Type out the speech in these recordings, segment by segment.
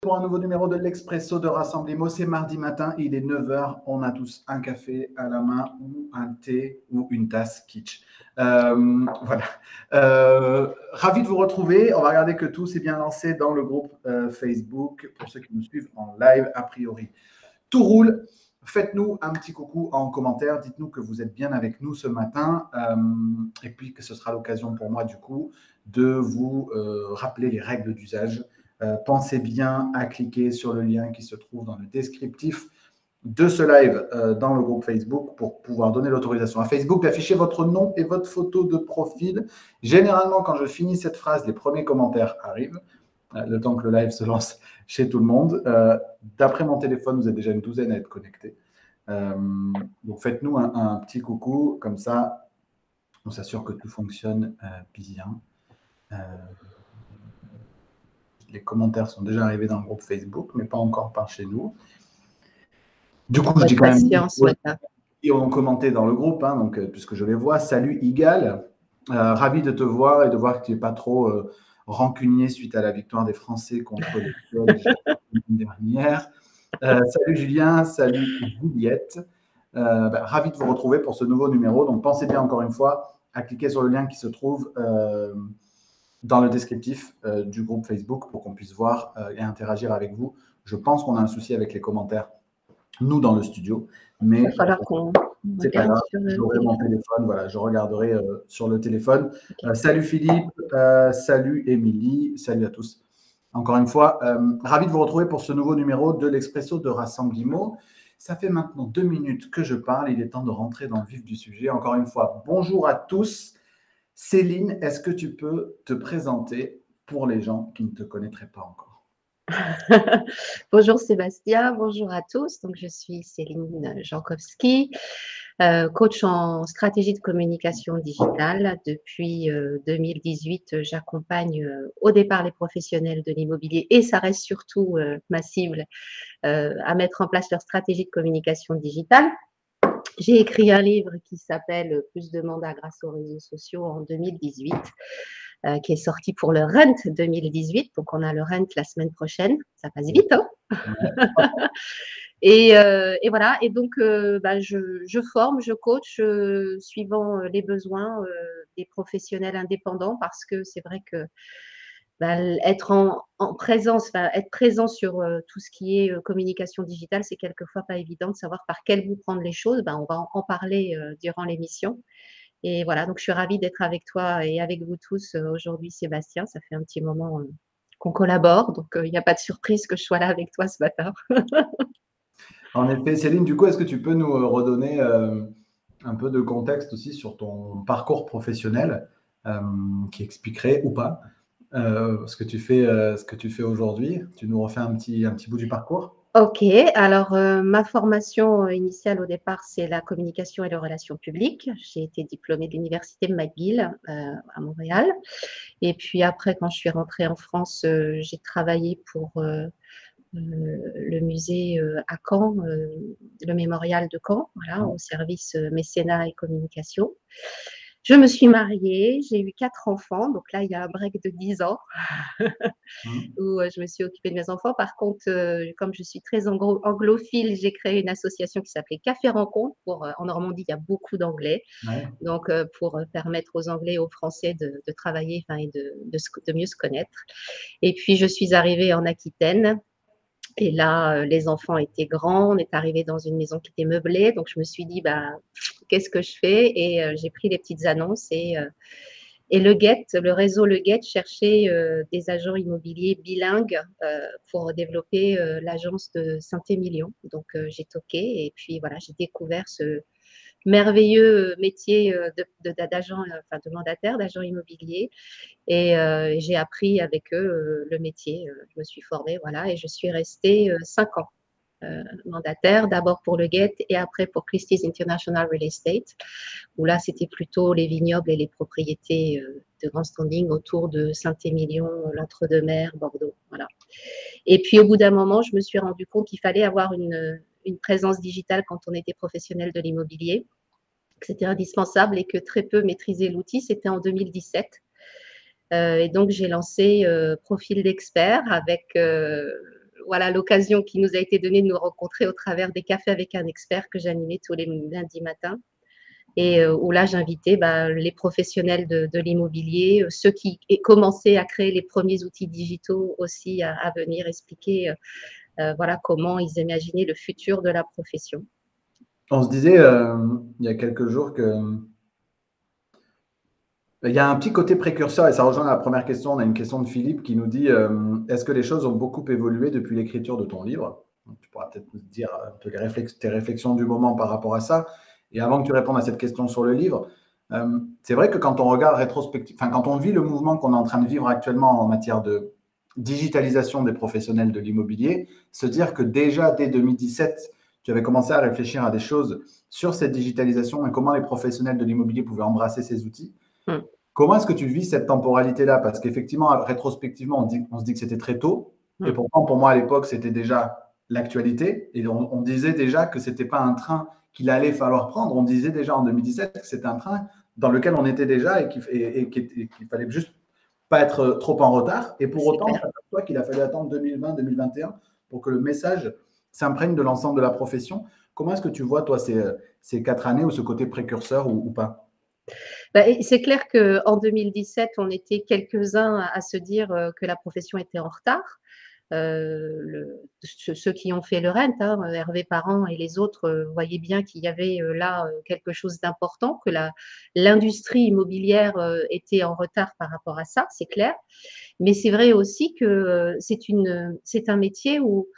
pour un nouveau numéro de l'Expresso de Rassemblimo. C'est mardi matin, il est 9 h. On a tous un café à la main ou un thé ou une tasse kitsch. Voilà. Ravi de vous retrouver. On va regarder que tout s'est bien lancé dans le groupe Facebook. Pour ceux qui nous suivent en live, a priori, tout roule. Faites-nous un petit coucou en commentaire. Dites-nous que vous êtes bien avec nous ce matin. Et puis que ce sera l'occasion pour moi, du coup, de vous rappeler les règles d'usage. Pensez bien à cliquer sur le lien qui se trouve dans le descriptif de ce live dans le groupe Facebook pour pouvoir donner l'autorisation à Facebook d'afficher votre nom et votre photo de profil. Généralement, quand je finis cette phrase, les premiers commentaires arrivent. Le temps que le live se lance chez tout le monde. D'après mon téléphone, vous êtes déjà une douzaine à être connectés. Donc, faites-nous un petit coucou. Comme ça, on s'assure que tout fonctionne bien. Les commentaires sont déjà arrivés dans le groupe Facebook, mais pas encore par chez nous. Du coup, je dis quand même qui ont commenté dans le groupe, hein, donc, puisque je les vois. Salut Igal, ravi de te voir et de voir que tu n'es pas trop rancunier suite à la victoire des Français contre les Belges la semaine dernière. Salut Julien, salut Juliette. Ravi de vous retrouver pour ce nouveau numéro. Donc, pensez bien encore une fois à cliquer sur le lien qui se trouve dans le descriptif du groupe Facebook pour qu'on puisse voir et interagir avec vous. Je pense qu'on a un souci avec les commentaires, nous, dans le studio. Mais il va falloir qu'on c'est pas grave, j'aurai mon téléphone, voilà, je regarderai sur le téléphone. Salut Philippe, salut Émilie, salut à tous. Encore une fois, ravi de vous retrouver pour ce nouveau numéro de l'Expresso de Rassemblimo. Ça fait maintenant 2 minutes que je parle, il est temps de rentrer dans le vif du sujet. Encore une fois, bonjour à tous. Céline, est-ce que tu peux te présenter pour les gens qui ne te connaîtraient pas encore? Bonjour Sébastien, bonjour à tous. Donc, je suis Céline Jankowski, coach en stratégie de communication digitale. Depuis 2018, j'accompagne au départ les professionnels de l'immobilier et ça reste surtout ma cible à mettre en place leur stratégie de communication digitale. J'ai écrit un livre qui s'appelle « Plus de mandats grâce aux réseaux sociaux » en 2018. Qui est sorti pour le Rent 2018. Donc, on a le Rent la semaine prochaine. Ça passe vite, hein? Et voilà. Et donc, je forme, je coach suivant les besoins des professionnels indépendants parce que c'est vrai que être en présence, être présent sur tout ce qui est communication digitale, c'est quelquefois pas évident de savoir par quel bout prendre les choses. On va en parler durant l'émission. Et voilà, donc je suis ravie d'être avec toi et avec vous tous aujourd'hui, Sébastien. Ça fait un petit moment qu'on collabore, donc il n'y a pas de surprise que je sois là avec toi ce matin. En effet, Céline, du coup, est-ce que tu peux nous redonner un peu de contexte aussi sur ton parcours professionnel qui expliquerait ou pas ce que tu fais aujourd'hui? Tu nous refais un petit bout du parcours? Ok, alors ma formation initiale au départ, c'est la communication et les relations publiques. J'ai été diplômée de l'université McGill à Montréal. Et puis après, quand je suis rentrée en France, j'ai travaillé pour le musée à Caen, le mémorial de Caen, voilà, au service mécénat et communication. Je me suis mariée, j'ai eu 4 enfants, donc là, il y a un break de 10 ans où je me suis occupée de mes enfants. Par contre, comme je suis très anglophile, j'ai créé une association qui s'appelait Café Rencontre. En Normandie, il y a beaucoup d'anglais. Ouais. Donc, pour permettre aux Anglais et aux Français de travailler et de mieux se connaître. Et puis, je suis arrivée en Aquitaine. Et là, les enfants étaient grands, on est arrivé dans une maison qui était meublée, donc je me suis dit, qu'est-ce que je fais? Et j'ai pris les petites annonces et le réseau Le Guet cherchait des agents immobiliers bilingues pour développer l'agence de Saint-Émilion. Donc, j'ai toqué et puis voilà, j'ai découvert ce merveilleux métier de mandataire, d'agent immobilier. Et j'ai appris avec eux le métier. Je me suis formée, voilà, et je suis restée 5 ans mandataire, d'abord pour le Guet et après pour Christie's International Real Estate, où là, c'était plutôt les vignobles et les propriétés de grand standing autour de Saint-Émilion, l'Entre-deux-Mers, Bordeaux, voilà. Et puis, au bout d'un moment, je me suis rendu compte qu'il fallait avoir une présence digitale quand on était professionnel de l'immobilier, que c'était indispensable et que très peu maîtrisaient l'outil. C'était en 2017. Et donc, j'ai lancé Profil d'expert avec voilà l'occasion qui nous a été donnée de nous rencontrer au travers des cafés avec un expert que j'animais tous les lundis matins. Et où là, j'invitais les professionnels de l'immobilier, ceux qui commençaient à créer les premiers outils digitaux aussi à venir expliquer voilà, comment ils imaginaient le futur de la profession. On se disait il y a quelques jours que il y a un petit côté précurseur et ça rejoint la première question. On a une question de Philippe qui nous dit est-ce que les choses ont beaucoup évolué depuis l'écriture de ton livre? Donc, tu pourras peut-être nous dire un peu tes réflexions du moment par rapport à ça. Et avant que tu répondes à cette question sur le livre, c'est vrai que quand on regarde rétrospectivement, quand on vit le mouvement qu'on est en train de vivre actuellement en matière de digitalisation des professionnels de l'immobilier, se dire que déjà dès 2017, tu avais commencé à réfléchir à des choses sur cette digitalisation et comment les professionnels de l'immobilier pouvaient embrasser ces outils. Comment est-ce que tu vis cette temporalité-là? Parce qu'effectivement, rétrospectivement, on se dit que c'était très tôt. Et pourtant, pour moi, à l'époque, c'était déjà l'actualité. Et on disait déjà que ce n'était pas un train qu'il allait falloir prendre. On disait déjà en 2017 que c'était un train dans lequel on était déjà et qu'il fallait juste pas être trop en retard. Et pour autant, c'est toi qu'il a fallu attendre 2020, 2021 pour que le message s'imprègne de l'ensemble de la profession. Comment est-ce que tu vois, toi, ces 4 années ou ce côté précurseur ou pas? C'est clair qu'en 2017, on était quelques-uns à se dire que la profession était en retard. Ceux qui ont fait le RENT, hein, Hervé Parent et les autres, voyaient bien qu'il y avait là quelque chose d'important, que l'industrie immobilière était en retard par rapport à ça, c'est clair. Mais c'est vrai aussi que c'est un métier où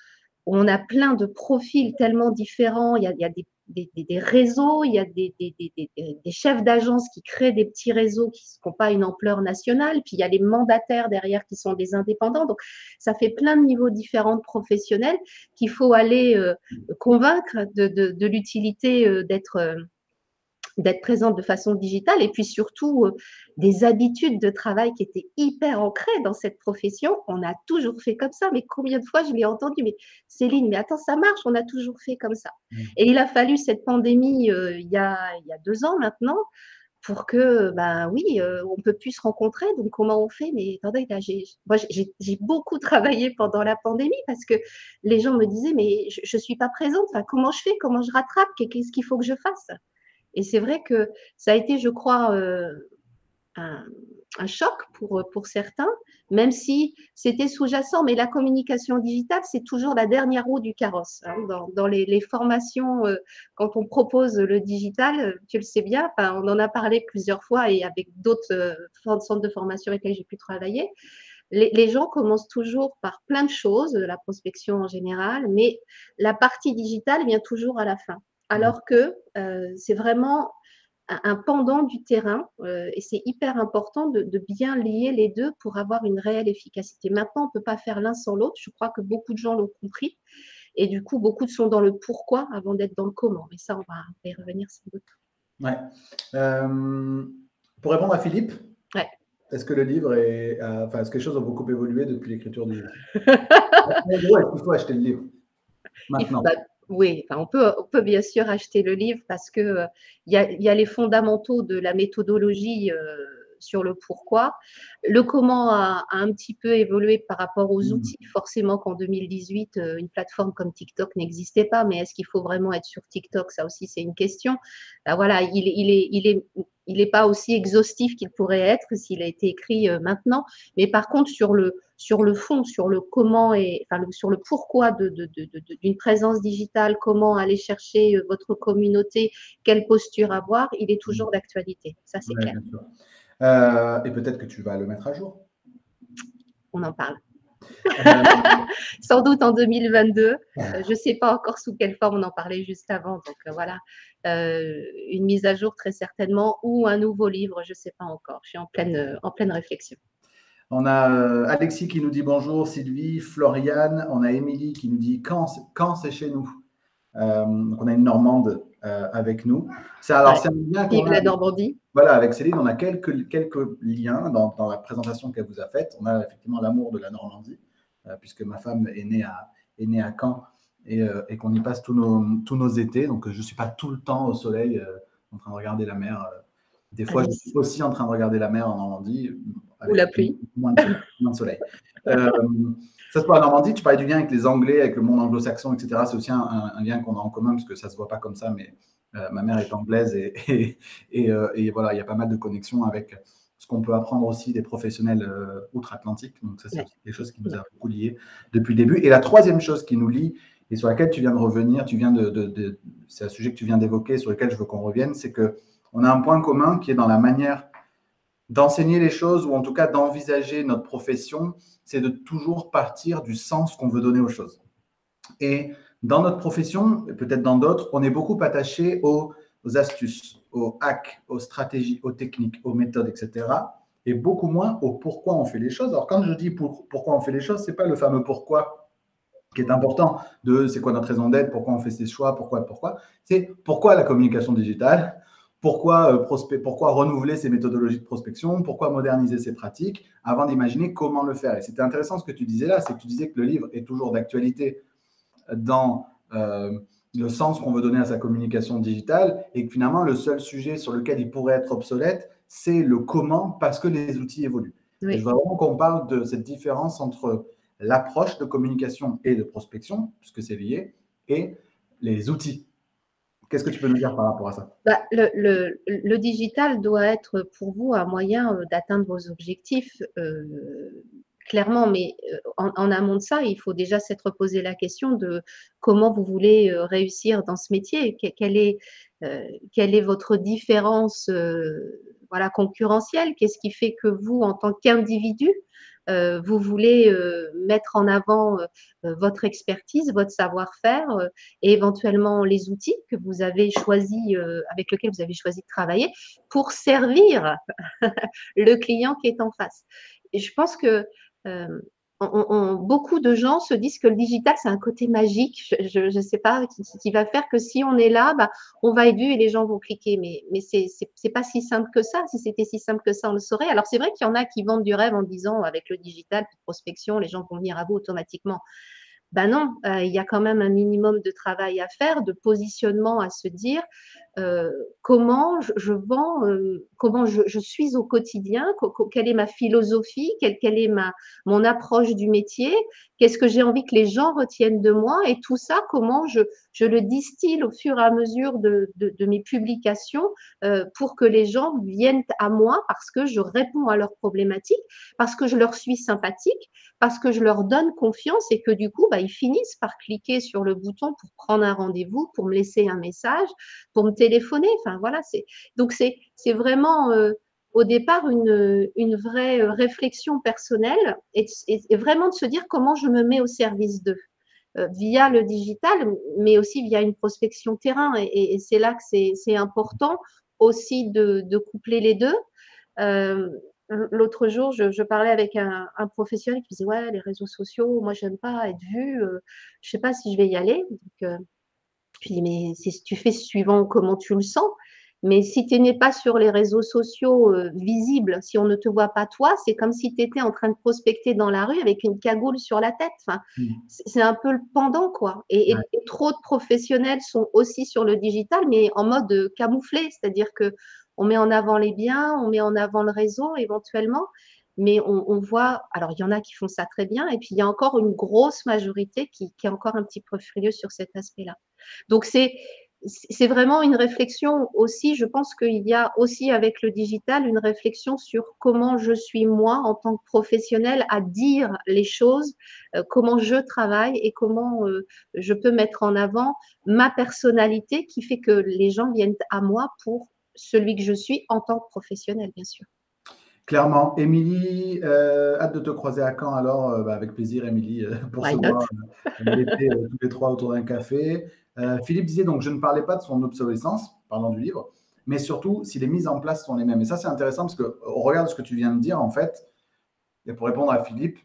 on a plein de profils tellement différents. Il y a des réseaux, il y a des chefs d'agence qui créent des petits réseaux qui n'ont pas une ampleur nationale, puis il y a les mandataires derrière qui sont des indépendants. Donc, ça fait plein de niveaux différents de professionnels qu'il faut aller convaincre de l'utilité d'être présente de façon digitale et puis surtout des habitudes de travail qui étaient hyper ancrées dans cette profession. On a toujours fait comme ça, mais combien de fois je l'ai entendu, mais Céline, mais attends, ça marche, on a toujours fait comme ça. Et il a fallu cette pandémie il y a 2 ans maintenant pour que, oui, on ne peut plus se rencontrer, donc comment on fait? Mais attendez, là, j'ai beaucoup travaillé pendant la pandémie parce que les gens me disaient, mais je ne suis pas présente, enfin, comment je fais? Comment je rattrape? Qu'est-ce qu'il faut que je fasse? Et c'est vrai que ça a été, je crois, un choc pour certains, même si c'était sous-jacent. Mais la communication digitale, c'est toujours la dernière roue du carrosse, hein. Dans les formations, quand on propose le digital, tu le sais bien, enfin, on en a parlé plusieurs fois et avec d'autres centres de formation avec lesquels j'ai pu travailler. Les gens commencent toujours par plein de choses, la prospection en général, mais la partie digitale vient toujours à la fin. Alors que c'est vraiment un pendant du terrain et c'est hyper important de bien lier les deux pour avoir une réelle efficacité. Maintenant, on ne peut pas faire l'un sans l'autre. Je crois que beaucoup de gens l'ont compris et du coup, beaucoup sont dans le pourquoi avant d'être dans le comment. Mais ça, on va y revenir sans doute. Ouais. Pour répondre à Philippe, ouais. Est-ce que le livre est-ce que les choses ont beaucoup évolué depuis l'écriture du livre? Est-ce qu'il faut acheter le livre maintenant? Oui, enfin, on peut bien sûr acheter le livre parce que il y a les fondamentaux de la méthodologie sur le pourquoi. Le comment a un petit peu évolué par rapport aux outils. Forcément qu'en 2018, une plateforme comme TikTok n'existait pas, mais est-ce qu'il faut vraiment être sur TikTok? Ça aussi, c'est une question. Voilà, il est pas aussi exhaustif qu'il pourrait être s'il a été écrit maintenant. Mais par contre, sur le fond, sur le comment et enfin, sur le pourquoi d'une présence digitale, comment aller chercher votre communauté, quelle posture avoir, il est toujours d'actualité. Ça, c'est clair. Bien sûr. Et peut-être que tu vas le mettre à jour. On en parle. Sans doute en 2022. Je ne sais pas encore sous quelle forme, on en parlait juste avant. Donc voilà, une mise à jour très certainement ou un nouveau livre, je ne sais pas encore. Je suis en pleine réflexion. On a Alexis qui nous dit bonjour, Sylvie, Floriane, on a Émilie qui nous dit quand c'est chez nous. Donc on a une Normande avec nous. C'est un lien qu'on a. La Normandie. Voilà, avec Céline, on a quelques liens dans la présentation qu'elle vous a faite. On a effectivement l'amour de la Normandie, puisque ma femme est née à Caen et qu'on y passe tous nos étés. Donc je ne suis pas tout le temps au soleil en train de regarder la mer. Des fois, je suis aussi en train de regarder la mer en Normandie. Ou la pluie. Moins de soleil. Ça, c'est pas en Normandie. Tu parlais du lien avec les Anglais, avec le monde anglo-saxon, etc. C'est aussi un lien qu'on a en commun, parce que ça ne se voit pas comme ça, mais ma mère est anglaise et voilà, il y a pas mal de connexions avec ce qu'on peut apprendre aussi des professionnels outre-Atlantique. Donc, ça, c'est Ouais. aussi quelque chose qui nous a beaucoup liés depuis le début. Et la troisième chose qui nous lie, et sur laquelle tu viens de revenir, c'est un sujet que tu viens d'évoquer, sur lequel je veux qu'on revienne, c'est qu'on a un point commun qui est dans la manière d'enseigner les choses, ou en tout cas d'envisager notre profession, c'est de toujours partir du sens qu'on veut donner aux choses. Et dans notre profession, et peut-être dans d'autres, on est beaucoup attaché aux astuces, aux hacks, aux stratégies, aux techniques, aux méthodes, etc. Et beaucoup moins au pourquoi on fait les choses. Alors quand je dis pourquoi on fait les choses, ce n'est pas le fameux pourquoi qui est important, de c'est quoi notre raison d'être, pourquoi on fait ces choix, pourquoi, c'est pourquoi la communication digitale, pourquoi renouveler ces méthodologies de prospection, pourquoi moderniser ces pratiques, avant d'imaginer comment le faire. Et c'était intéressant ce que tu disais là, c'est que tu disais que le livre est toujours d'actualité dans le sens qu'on veut donner à sa communication digitale, et que finalement, le seul sujet sur lequel il pourrait être obsolète, c'est le comment, parce que les outils évoluent. Oui. Et je veux vraiment qu'on parle de cette différence entre l'approche de communication et de prospection, puisque c'est lié, et les outils. Qu'est-ce que tu peux nous dire par rapport à ça? Le digital doit être pour vous un moyen d'atteindre vos objectifs, clairement, mais en amont de ça, il faut déjà s'être posé la question de comment vous voulez réussir dans ce métier, quelle est votre différence voilà, concurrentielle, qu'est-ce qui fait que vous, en tant qu'individu, vous voulez mettre en avant votre expertise, votre savoir-faire et éventuellement les outils que vous avez choisis, avec lesquels vous avez choisi de travailler pour servir le client qui est en face. Et je pense que beaucoup de gens se disent que le digital, c'est un côté magique, je ne sais pas, qui va faire que si on est là, bah, on va être vu et les gens vont cliquer. Mais c'est pas si simple que ça. Si c'était si simple que ça, on le saurait. Alors, c'est vrai qu'il y en a qui vendent du rêve en disant avec le digital, prospection, les gens vont venir à vous automatiquement. Ben non, il y a quand même un minimum de travail à faire, de positionnement à se dire comment je vends, comment je suis au quotidien, quelle est ma philosophie, quelle est mon approche du métier, qu'est-ce que j'ai envie que les gens retiennent de moi et tout ça, comment je le distille au fur et à mesure de mes publications pour que les gens viennent à moi parce que je réponds à leurs problématiques, parce que je leur suis sympathique, parce que je leur donne confiance et que du coup, bah, ils finissent par cliquer sur le bouton pour prendre un rendez-vous, pour me laisser un message, pour me téléphoner. Enfin, voilà, donc c'est vraiment au départ une vraie réflexion personnelle et vraiment de se dire comment je me mets au service d'eux via le digital, mais aussi via une prospection terrain. Et c'est là que c'est important aussi de coupler les deux. L'autre jour, je parlais avec un professionnel qui disait ouais, les réseaux sociaux, moi j'aime pas être vue, je sais pas si je vais y aller. Donc, je lui dis mais tu fais suivant comment tu le sens. Mais si tu n'es pas sur les réseaux sociaux visibles, si on ne te voit pas toi, c'est comme si tu étais en train de prospecter dans la rue avec une cagoule sur la tête. Enfin, c'est un peu le pendant, quoi. Et trop de professionnels sont aussi sur le digital, mais en mode camouflé, c'est-à-dire que on met en avant les biens, on met en avant le réseau éventuellement, mais on voit, alors il y en a qui font ça très bien, et puis il y a encore une grosse majorité qui est encore un petit peu frileux sur cet aspect-là. Donc c'est vraiment une réflexion aussi, je pense qu'il y a aussi avec le digital une réflexion sur comment je suis moi en tant que professionnelle à dire les choses, comment je travaille et comment je peux mettre en avant ma personnalité qui fait que les gens viennent à moi pour celui que je suis en tant que professionnelle, bien sûr. Clairement. Émilie, hâte de te croiser à Caen alors, avec plaisir Émilie, pour se voir l'été tous les trois autour d'un café. Philippe disait donc je ne parlais pas de son obsolescence, parlant du livre, mais surtout si les mises en place sont les mêmes. Et ça c'est intéressant parce qu'au regard de ce que tu viens de dire, en fait, et pour répondre à Philippe,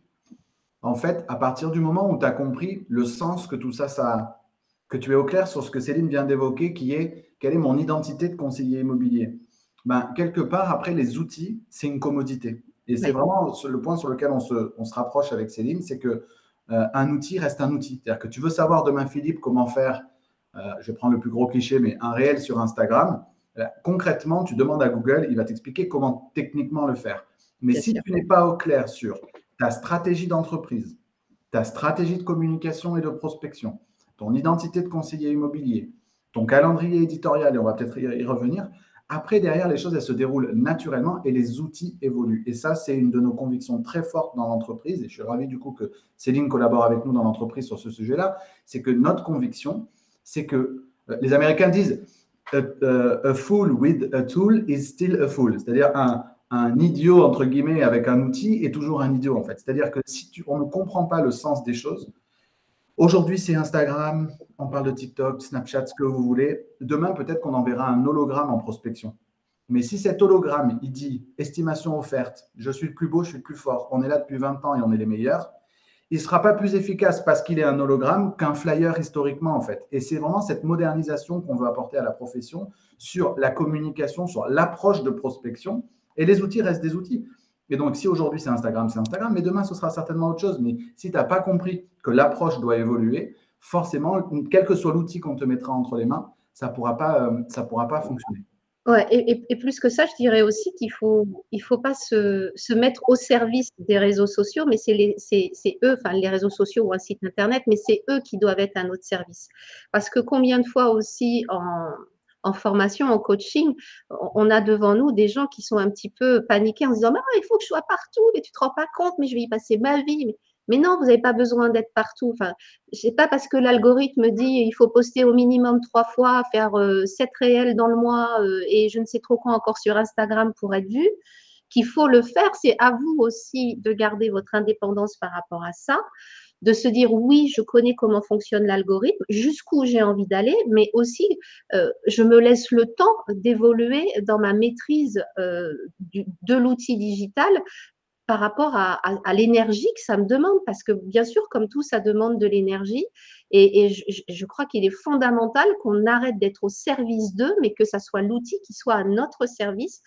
en fait, à partir du moment où tu as compris le sens que tout ça, ça a, que tu es au clair sur ce que Céline vient d'évoquer, qui est quelle est mon identité de conseiller immobilier, ben, quelque part, après, les outils, c'est une commodité. Et c'est vraiment le point sur lequel on se rapproche avec Céline, c'est que un outil reste un outil. C'est-à-dire que tu veux savoir demain, Philippe, comment faire, je vais prendre le plus gros cliché, mais un réel sur Instagram. Concrètement, tu demandes à Google, il va t'expliquer comment techniquement le faire. Mais Bien si sûr. tu n'es pas au clair sur ta stratégie d'entreprise, ta stratégie de communication et de prospection, ton identité de conseiller immobilier, ton calendrier éditorial, et on va peut-être y revenir. Après, derrière, les choses, elles se déroulent naturellement et les outils évoluent. Et ça, c'est une de nos convictions très fortes dans l'entreprise. Et je suis ravi du coup que Céline collabore avec nous dans l'entreprise sur ce sujet-là. C'est que notre conviction, c'est que les Américains disent a fool with a tool is still a fool. C'est-à-dire un idiot, entre guillemets, avec un outil est toujours un idiot, en fait. C'est-à-dire que si on ne comprend pas le sens des choses, aujourd'hui, c'est Instagram, on parle de TikTok, Snapchat, ce que vous voulez. Demain, peut-être qu'on enverra un hologramme en prospection. Mais si cet hologramme, il dit estimation offerte, je suis le plus beau, je suis le plus fort, on est là depuis 20 ans et on est les meilleurs, il ne sera pas plus efficace parce qu'il est un hologramme qu'un flyer historiquement, en fait. Et c'est vraiment cette modernisation qu'on veut apporter à la profession sur la communication, sur l'approche de prospection. Et les outils restent des outils. Et donc, si aujourd'hui c'est Instagram, mais demain ce sera certainement autre chose. Mais si tu n'as pas compris que l'approche doit évoluer, forcément, quel que soit l'outil qu'on te mettra entre les mains, ça ne pourra pas fonctionner. Ouais, et plus que ça, je dirais aussi qu'il faut pas se mettre au service des réseaux sociaux, mais c'est eux, enfin les réseaux sociaux ou un site internet, mais c'est eux qui doivent être à notre service. Parce que combien de fois aussi en formation, en coaching, on a devant nous des gens qui sont un petit peu paniqués en se disant il faut que je sois partout, mais tu te rends pas compte, mais je vais y passer ma vie. Mais non, vous n'avez pas besoin d'être partout. Enfin, c'est pas parce que l'algorithme dit il faut poster au minimum 3 fois, faire 7 réels dans le mois et je ne sais trop quoi encore sur Instagram pour être vu, qu'il faut le faire. C'est à vous aussi de garder votre indépendance par rapport à ça, de se dire oui, je connais comment fonctionne l'algorithme, jusqu'où j'ai envie d'aller, mais aussi je me laisse le temps d'évoluer dans ma maîtrise de l'outil digital par rapport à l'énergie que ça me demande, parce que bien sûr, comme tout, ça demande de l'énergie. Et je crois qu'il est fondamental qu'on arrête d'être au service d'eux, mais que ça soit l'outil qui soit à notre service,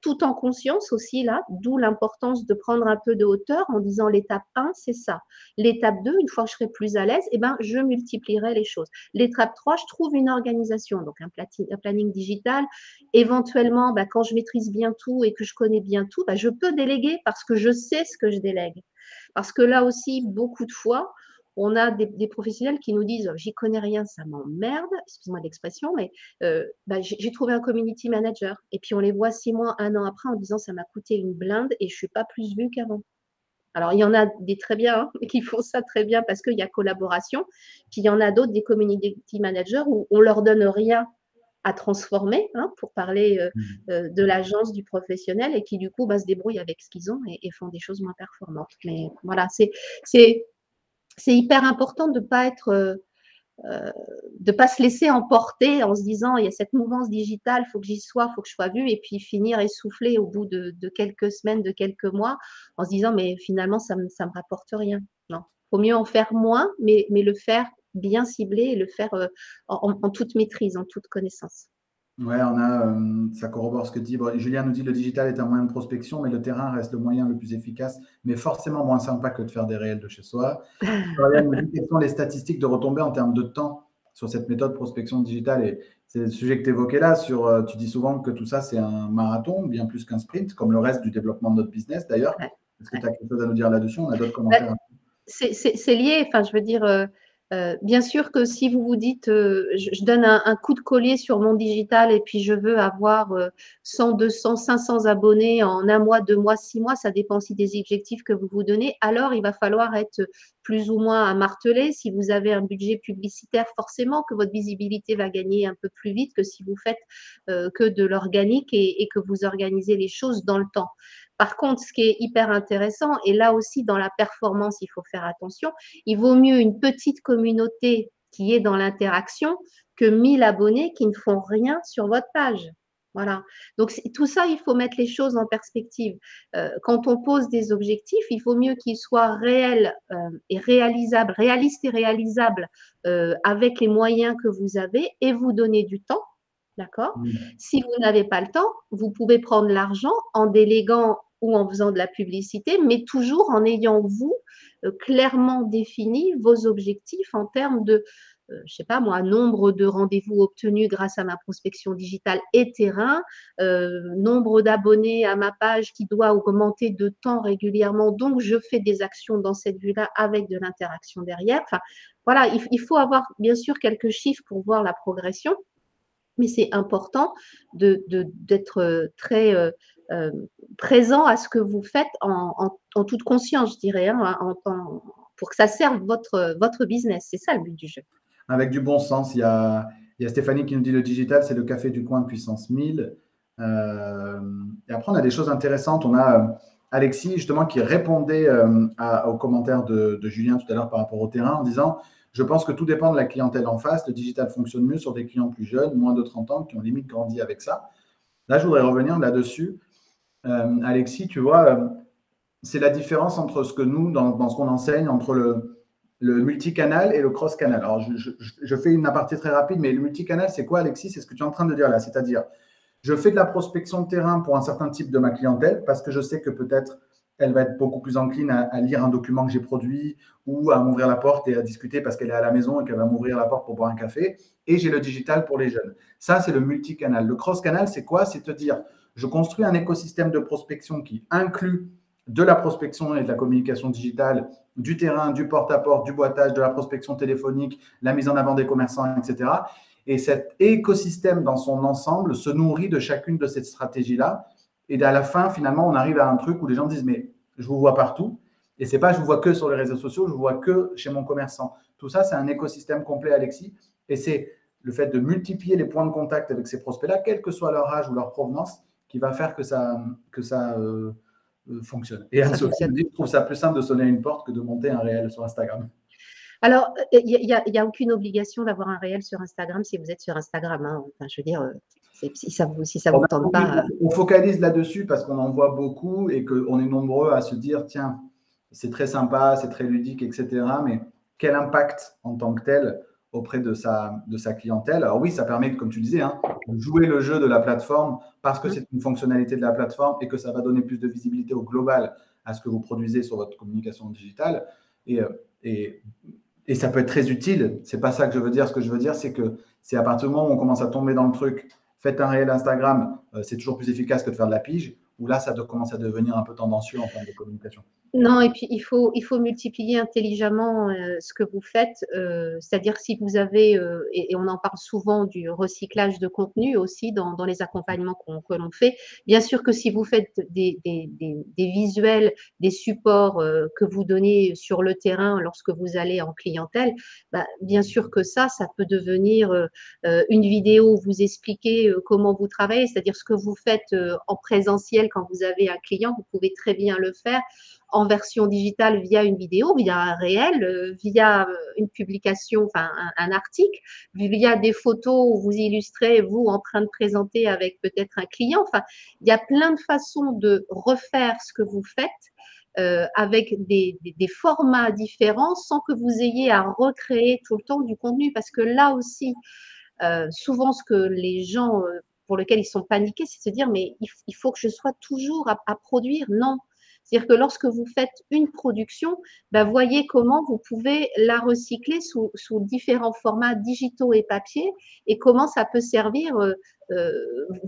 tout en conscience aussi, là, d'où l'importance de prendre un peu de hauteur en disant l'étape 1, c'est ça. L'étape 2, une fois que je serai plus à l'aise, eh ben, je multiplierai les choses. L'étape 3, je trouve une organisation, donc un planning digital. Éventuellement, bah, quand je maîtrise bien tout et que je connais bien tout, bah, je peux déléguer parce que je sais ce que je délègue. Parce que là aussi, beaucoup de fois, on a des professionnels qui nous disent j'y connais rien, ça m'emmerde, excuse-moi l'expression, mais bah, j'ai trouvé un community manager. Et puis on les voit 6 mois, 1 an après en disant ça m'a coûté une blinde et je ne suis pas plus vue qu'avant. Alors, il y en a des très bien, hein, qui font ça très bien parce qu'il y a collaboration. Puis il y en a d'autres, des community managers, où on ne leur donne rien à transformer, hein, pour parler de l'agence, du professionnel, et qui du coup bah, se débrouillent avec ce qu'ils ont et font des choses moins performantes. Mais voilà, c'est hyper important de pas se laisser emporter en se disant il y a cette mouvance digitale, il faut que j'y sois, il faut que je sois vue, et puis finir essoufflé au bout de quelques semaines, de quelques mois, en se disant mais finalement ça me rapporte rien. Non, il faut mieux en faire moins, mais le faire bien ciblé et le faire en toute maîtrise, en toute connaissance. Ouais, ça corrobore ce que dit. Bon, Julien nous dit le digital est un moyen de prospection, mais le terrain reste le moyen le plus efficace, mais forcément moins sympa que de faire des réels de chez soi. Florian nous dit quelles sont les statistiques de retombées en termes de temps sur cette méthode prospection digitale. Et c'est le sujet que tu évoquais là. Tu dis souvent que tout ça, c'est un marathon, bien plus qu'un sprint, comme le reste du développement de notre business d'ailleurs. Ouais. Est-ce que tu as quelque chose à nous dire là-dessus? On a d'autres commentaires. C'est lié, enfin, je veux dire, bien sûr que si vous vous dites, je donne un coup de collier sur mon digital et puis je veux avoir 100, 200, 500 abonnés en 1 mois, 2 mois, 6 mois, ça dépend aussi des objectifs que vous vous donnez, alors il va falloir être plus ou moins à marteler. Si vous avez un budget publicitaire, forcément que votre visibilité va gagner un peu plus vite que si vous faites que de l'organique et que vous organisez les choses dans le temps. Par contre, ce qui est hyper intéressant, et là aussi dans la performance, il faut faire attention, il vaut mieux une petite communauté qui est dans l'interaction que 1000 abonnés qui ne font rien sur votre page. Voilà. Donc, tout ça, il faut mettre les choses en perspective. Quand on pose des objectifs, il faut mieux qu'ils soient réels et réalisables, réalistes et réalisables avec les moyens que vous avez et vous donner du temps. D'accord? Si vous n'avez pas le temps, vous pouvez prendre l'argent en déléguant ou en faisant de la publicité, mais toujours en ayant, vous, clairement défini vos objectifs en termes je sais pas moi, nombre de rendez-vous obtenus grâce à ma prospection digitale et terrain, nombre d'abonnés à ma page qui doit augmenter de temps régulièrement, donc je fais des actions dans cette vue-là avec de l'interaction derrière. Enfin, voilà, il faut avoir bien sûr quelques chiffres pour voir la progression, mais c'est important d'être très présent à ce que vous faites en toute conscience, je dirais, hein, pour que ça serve votre business. C'est ça le but du jeu. Avec du bon sens, il y a Stéphanie qui nous dit le digital, c'est le café du coin puissance 1000. Et après, on a des choses intéressantes. On a Alexis, justement, qui répondait aux commentaires de Julien tout à l'heure par rapport au terrain en disant « Je pense que tout dépend de la clientèle en face. Le digital fonctionne mieux sur des clients plus jeunes, moins de 30 ans, qui ont limite grandi avec ça. » Là, je voudrais revenir là-dessus. Alexis, tu vois, c'est la différence entre ce que nous, dans ce qu'on enseigne, entre le multicanal et le cross-canal. Alors, je fais une aparté très rapide, mais le multicanal, c'est quoi, Alexis? C'est ce que tu es en train de dire là. C'est-à-dire, je fais de la prospection de terrain pour un certain type de ma clientèle parce que je sais que peut-être elle va être beaucoup plus encline à lire un document que j'ai produit ou à m'ouvrir la porte et à discuter parce qu'elle est à la maison et qu'elle va m'ouvrir la porte pour boire un café. Et j'ai le digital pour les jeunes. Ça, c'est le multicanal. Le cross-canal, c'est quoi? C'est te dire, je construis un écosystème de prospection qui inclut de la prospection et de la communication digitale, du terrain, du porte-à-porte, du boitage, de la prospection téléphonique, la mise en avant des commerçants, etc. Et cet écosystème dans son ensemble se nourrit de chacune de ces stratégies-là. Et à la fin, finalement, on arrive à un truc où les gens disent, mais je vous vois partout. Et c'est pas, je vous vois que sur les réseaux sociaux, je vous vois que chez mon commerçant. Tout ça, c'est un écosystème complet, Alexis. Et c'est le fait de multiplier les points de contact avec ces prospects-là, quel que soit leur âge ou leur provenance, qui va faire que ça fonctionne. Et Anne-Sophie me dit, je trouve ça plus simple de sonner à une porte que de monter un réel sur Instagram. Alors, il n'y a aucune obligation d'avoir un réel sur Instagram si vous êtes sur Instagram. Hein. Enfin, je veux dire, si ça vous tente pas. On focalise là-dessus parce qu'on en voit beaucoup et qu'on est nombreux à se dire, tiens, c'est très sympa, c'est très ludique, etc. Mais quel impact en tant que tel auprès de sa clientèle? Alors oui, ça permet, comme tu disais, hein, de jouer le jeu de la plateforme parce que c'est une fonctionnalité de la plateforme et que ça va donner plus de visibilité au global à ce que vous produisez sur votre communication digitale. Et ça peut être très utile. C'est pas ça que je veux dire. Ce que je veux dire, c'est que c'est à partir du moment où on commence à tomber dans le truc, faites un réel Instagram, c'est toujours plus efficace que de faire de la pige, où là, ça commence à devenir un peu tendancieux en termes de communication. Non, et puis il faut multiplier intelligemment ce que vous faites. C'est-à-dire si vous avez, et on en parle souvent du recyclage de contenu aussi dans les accompagnements que l'on fait. Bien sûr que si vous faites des visuels, des supports que vous donnez sur le terrain lorsque vous allez en clientèle, bah, bien sûr que ça peut devenir une vidéo où vous expliquez comment vous travaillez, c'est-à-dire ce que vous faites en présentiel quand vous avez un client, vous pouvez très bien le faire en version digitale via une vidéo, via un réel, via une publication, enfin un article, via des photos où vous illustrez, vous, en train de présenter avec peut-être un client. Enfin, il y a plein de façons de refaire ce que vous faites avec des formats différents sans que vous ayez à recréer tout le temps du contenu. Parce que là aussi, souvent, ce que les gens pour lesquels ils sont paniqués, c'est de se dire, mais il faut que je sois toujours à produire. Non. C'est-à-dire que lorsque vous faites une production, ben, voyez comment vous pouvez la recycler sous différents formats digitaux et papier et comment ça peut servir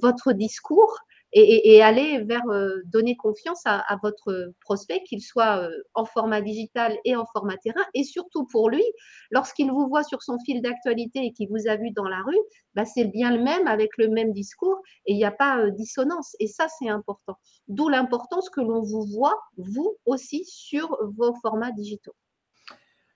votre discours et aller vers donner confiance à votre prospect, qu'il soit en format digital et en format terrain. Et surtout pour lui, lorsqu'il vous voit sur son fil d'actualité et qu'il vous a vu dans la rue, ben, c'est bien le même avec le même discours et il n'y a pas dissonance. Et ça, c'est important. D'où l'importance que l'on vous voit, vous aussi, sur vos formats digitaux.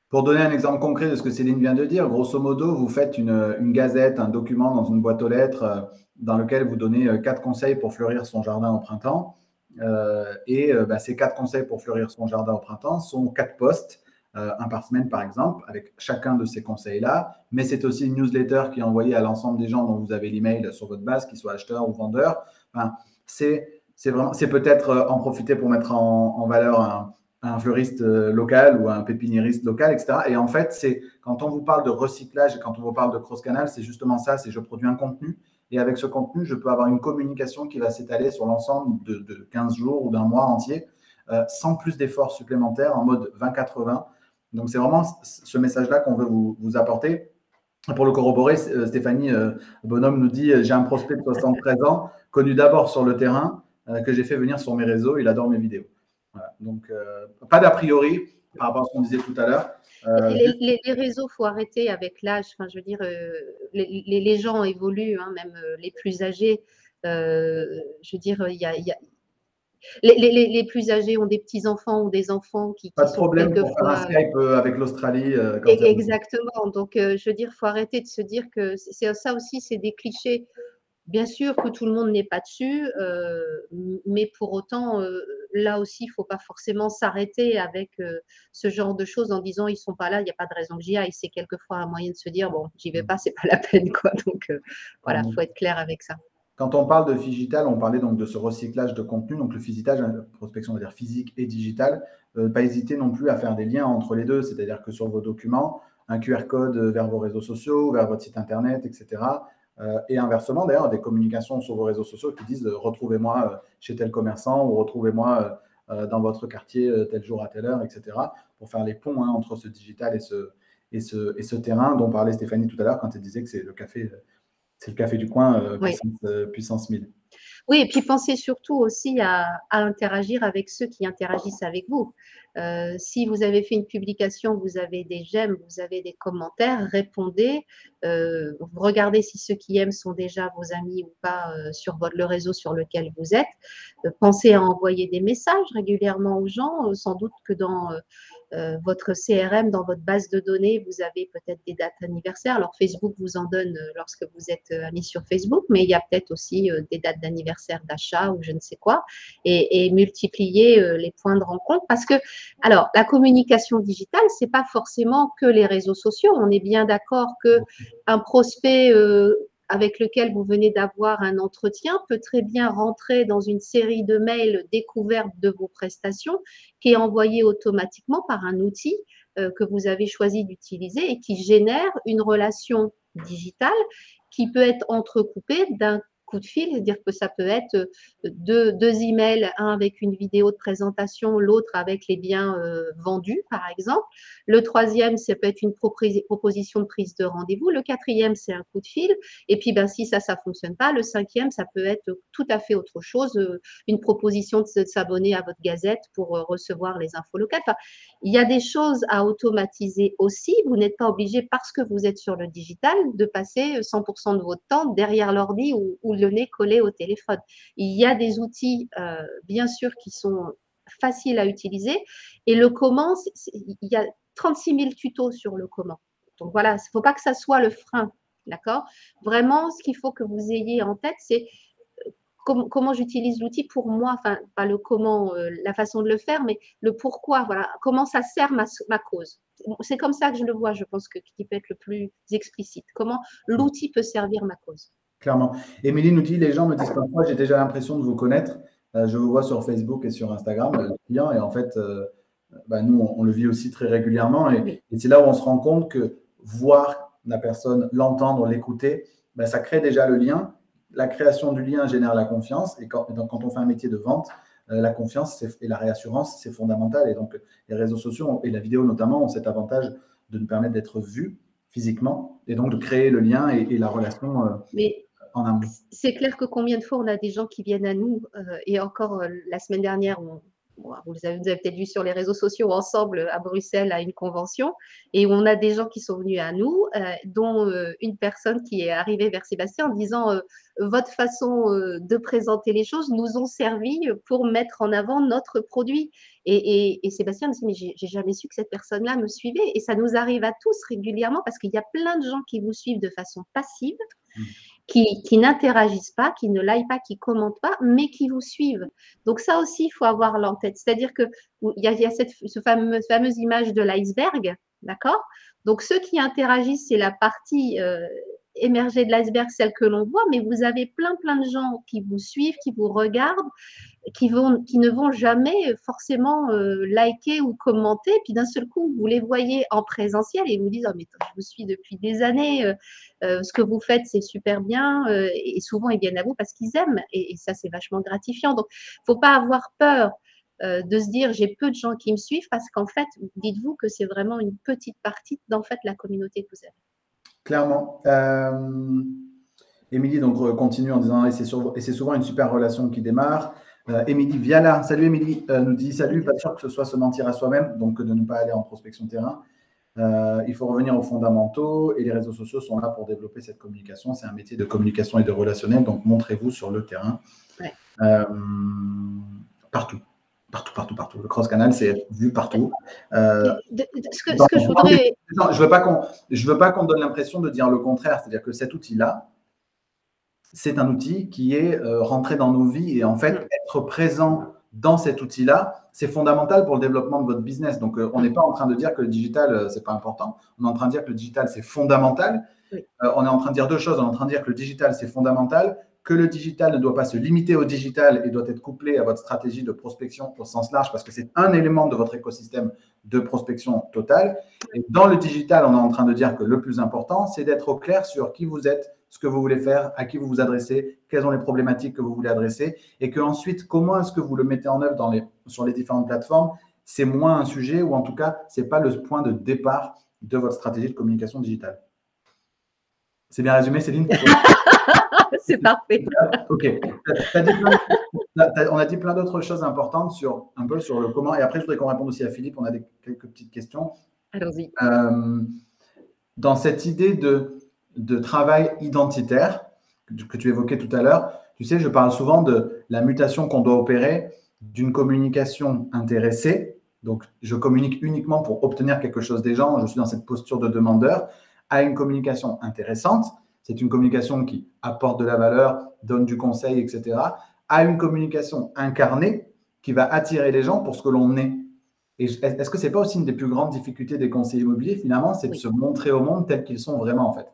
Pour donner un exemple concret de ce que Céline vient de dire, grosso modo, vous faites une gazette, un document dans une boîte aux lettres dans lequel vous donnez 4 conseils pour fleurir son jardin au printemps. Ces 4 conseils pour fleurir son jardin au printemps sont 4 posts, un par semaine par exemple, avec chacun de ces conseils-là. Mais c'est aussi une newsletter qui est envoyée à l'ensemble des gens dont vous avez l'email sur votre base, qu'ils soient acheteurs ou vendeurs. Enfin, c'est peut-être en profiter pour mettre en valeur un fleuriste local ou un pépiniériste local, etc. Et en fait, c'est quand on vous parle de recyclage et quand on vous parle de cross-canal, c'est justement ça, c'est je produis un contenu et avec ce contenu, je peux avoir une communication qui va s'étaler sur l'ensemble de 15 jours ou d'un mois entier sans plus d'efforts supplémentaires en mode 20-80. Donc, c'est vraiment ce message-là qu'on veut vous apporter. Pour le corroborer, Stéphanie Bonhomme nous dit j'ai un prospect de 73 ans, connu d'abord sur le terrain, que j'ai fait venir sur mes réseaux. Il adore mes vidéos. Voilà. Donc, pas d'a priori par rapport à ce qu'on disait tout à l'heure. Les réseaux, il faut arrêter avec l'âge. Enfin, je veux dire, les gens évoluent, hein, même les plus âgés. Je veux dire, les plus âgés ont des petits-enfants ou des enfants qui Pas de sont problème pour faire un quelquefois… Skype avec l'Australie quand il y a… Exactement. Donc, je veux dire, il faut arrêter de se dire que ça aussi, c'est des clichés. Bien sûr que tout le monde n'est pas dessus, mais pour autant, là aussi, il ne faut pas forcément s'arrêter avec ce genre de choses en disant ils ne sont pas là, il n'y a pas de raison que j'y aille. C'est quelquefois un moyen de se dire bon, j'y vais pas, c'est pas la peine, quoi. Donc voilà, il faut être clair avec ça. Quand on parle de phygital, on parlait donc de ce recyclage de contenu, donc le physitage, prospection, on va dire physique et digital. Pas hésiter non plus à faire des liens entre les deux, c'est-à-dire que sur vos documents, un QR code vers vos réseaux sociaux, vers votre site internet, etc. Et inversement, d'ailleurs, des communications sur vos réseaux sociaux qui disent retrouvez-moi chez tel commerçant ou retrouvez-moi dans votre quartier tel jour à telle heure, etc. Pour faire les ponts entre ce digital et ce terrain dont parlait Stéphanie tout à l'heure quand elle disait que c'est le café du coin, Oui. puissance 1000. Oui, et puis pensez surtout aussi à interagir avec ceux qui interagissent avec vous. Si vous avez fait une publication, vous avez des j'aime, vous avez des commentaires, répondez. Regardez si ceux qui aiment sont déjà vos amis ou pas sur le réseau sur lequel vous êtes. Pensez à envoyer des messages régulièrement aux gens. Sans doute que dans votre CRM, dans votre base de données, vous avez peut-être des dates anniversaires. Alors, Facebook vous en donne lorsque vous êtes amis sur Facebook, mais il y a peut-être aussi des dates d'anniversaire d'achat ou je ne sais quoi, et multiplier les points de rencontre. Parce que, alors, la communication digitale, c'est pas forcément que les réseaux sociaux. On est bien d'accord que un prospect avec lequel vous venez d'avoir un entretien peut très bien rentrer dans une série de mails découvertes de vos prestations qui est envoyé automatiquement par un outil que vous avez choisi d'utiliser et qui génère une relation digitale qui peut être entrecoupée d'un coup de fil, c'est-à-dire que ça peut être deux emails, un avec une vidéo de présentation, l'autre avec les biens vendus, par exemple. Le troisième, ça peut être une proposition de prise de rendez-vous. Le quatrième, c'est un coup de fil. Et puis, ben, si ça ne fonctionne pas, le cinquième, ça peut être tout à fait autre chose, une proposition de s'abonner à votre gazette pour recevoir les infos locales. Enfin, il y a des choses à automatiser aussi. Vous n'êtes pas obligé, parce que vous êtes sur le digital, de passer 100% de votre temps derrière l'ordi ou le nez collé au téléphone. Il y a des outils, bien sûr, qui sont faciles à utiliser. Et le comment, il y a 36 000 tutos sur le comment. Donc voilà, il ne faut pas que ça soit le frein. D'accord? Vraiment, ce qu'il faut que vous ayez en tête, c'est comment j'utilise l'outil pour moi, enfin, pas le comment, la façon de le faire, mais le pourquoi, voilà, comment ça sert ma cause. C'est comme ça que je le vois, je pense, qui peut être le plus explicite. Comment l'outil peut servir ma cause. Clairement. Émilie nous dit les gens me disent parfois j'ai déjà l'impression de vous connaître. Je vous vois sur Facebook et sur Instagram, client, et en fait, nous, on le vit aussi très régulièrement. Et c'est là où on se rend compte que voir la personne, l'entendre, l'écouter, ça crée déjà le lien. La création du lien génère la confiance. Et donc, quand on fait un métier de vente, la confiance et la réassurance, c'est fondamental. Et donc, les réseaux sociaux et la vidéo notamment ont cet avantage de nous permettre d'être vus physiquement et donc de créer le lien et la relation Mais en amont. c'est clair que combien de fois on a des gens qui viennent à nous, et encore la semaine dernière, vous avez peut-être vu sur les réseaux sociaux, ensemble à Bruxelles à une convention, et on a des gens qui sont venus à nous, dont une personne qui est arrivée vers Sébastien en disant votre façon de présenter les choses nous ont servi pour mettre en avant notre produit. Et Sébastien me dit, mais j'ai jamais su que cette personne-là me suivait. Et ça nous arrive à tous régulièrement parce qu'il y a plein de gens qui vous suivent de façon passive, qui n'interagissent pas, qui ne like pas, qui ne commentent pas, mais qui vous suivent. Donc ça aussi, il faut avoir en tête. C'est-à-dire qu'il y a cette fameuse image de l'iceberg, d'accord? Donc ceux qui interagissent, c'est la partie émergée de l'iceberg, celle que l'on voit, mais vous avez plein de gens qui vous suivent, qui vous regardent, qui ne vont jamais forcément liker ou commenter. Puis d'un seul coup, vous les voyez en présentiel et ils vous disent oh, mais je vous suis depuis des années, ce que vous faites, c'est super bien. Et souvent, ils viennent à vous parce qu'ils aiment. Et ça, c'est vachement gratifiant. Donc, il ne faut pas avoir peur de se dire j'ai peu de gens qui me suivent parce qu'en fait, dites-vous que c'est vraiment une petite partie d'en fait la communauté que vous avez. Clairement. Émilie donc continue en disant et c'est souvent une super relation qui démarre. Émilie Viala, salut Émilie, nous dit salut, pas sûr que ce soit se mentir à soi-même, donc de ne pas aller en prospection terrain. Il faut revenir aux fondamentaux et les réseaux sociaux sont là pour développer cette communication. C'est un métier de communication et de relationnel, donc montrez-vous sur le terrain. Ouais. Partout. Partout. Le cross-canal, c'est vu partout. Ce que je voudrais… Je veux pas qu'on donne l'impression de dire le contraire. C'est-à-dire que cet outil-là, c'est un outil qui est rentré dans nos vies et en fait, être présent dans cet outil-là, c'est fondamental pour le développement de votre business. Donc, on n'est pas en train de dire que le digital, c'est pas important. On est en train de dire que le digital, c'est fondamental. Oui. On est en train de dire deux choses. On est en train de dire que le digital, c'est fondamental, que le digital ne doit pas se limiter au digital et doit être couplé à votre stratégie de prospection au sens large parce que c'est un élément de votre écosystème de prospection totale. Et dans le digital, on est en train de dire que le plus important, c'est d'être au clair sur qui vous êtes, ce que vous voulez faire, à qui vous vous adressez, quelles sont les problématiques que vous voulez adresser et que ensuite, comment est-ce que vous le mettez en œuvre sur les différentes plateformes, c'est moins un sujet ou en tout cas, ce n'est pas le point de départ de votre stratégie de communication digitale. C'est bien résumé, Céline? C'est parfait. Ok. On a dit plein d'autres choses importantes un peu sur le comment. Et après, je voudrais qu'on réponde aussi à Philippe. On a quelques petites questions. Allons-y. Dans cette idée de travail identitaire que tu évoquais tout à l'heure, tu sais, je parle souvent de la mutation qu'on doit opérer d'une communication intéressée. Donc, je communique uniquement pour obtenir quelque chose des gens. Je suis dans cette posture de demandeur à une communication intéressante. C'est une communication qui apporte de la valeur, donne du conseil, etc. À une communication incarnée qui va attirer les gens pour ce que l'on est. Et est-ce que ce n'est pas aussi une des plus grandes difficultés des conseillers immobiliers, finalement, c'est de se montrer au monde tels qu'ils sont vraiment, en fait?